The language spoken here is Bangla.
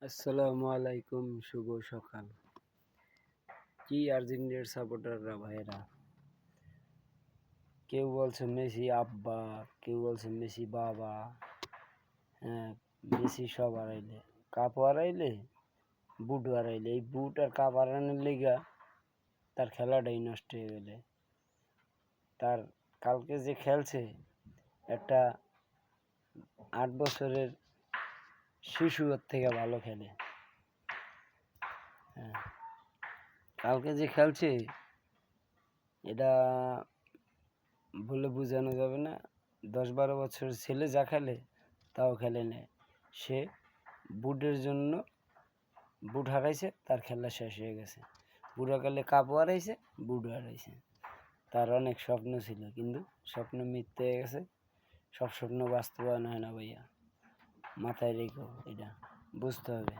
আসসালামু আলাইকুম, শুভ সকাল। কি আর্জেন্টিনার সাপোর্টাররা ভাইরা, কেউ বলছে মেসি আব্বা, কেউ বলছে মেসি বাবা। হ্যাঁ, মেসি সব হারাইলে, কাপ হারাইলে, বুট হারাইলে, এই বুট আর কাপ হারানোর লিগা তার খেলাটাই নষ্ট হয়ে গেলে। তার কালকে যে খেলছে, একটা 8 বছরের শিশু ওর থেকে ভালো খেলে। হ্যাঁ, কালকে যে খেলছে এটা বলে বোঝানো যাবে না। 10-12 বছরের ছেলে যা খেলে তাও খেলে নেয়। সে বুটের জন্য বুট হারাইছে, তার খেলা শেষ হয়ে গেছে। বুড়াকালে কাপও হারাইছে, বুটও হারাইছে। তার অনেক স্বপ্ন ছিল, কিন্তু স্বপ্ন মিথ্যে হয়ে গেছে। সব স্বপ্ন বাস্তবায়ন হয় না ভাইয়া, মাথায় রেখো, এটা বুঝতে হবে।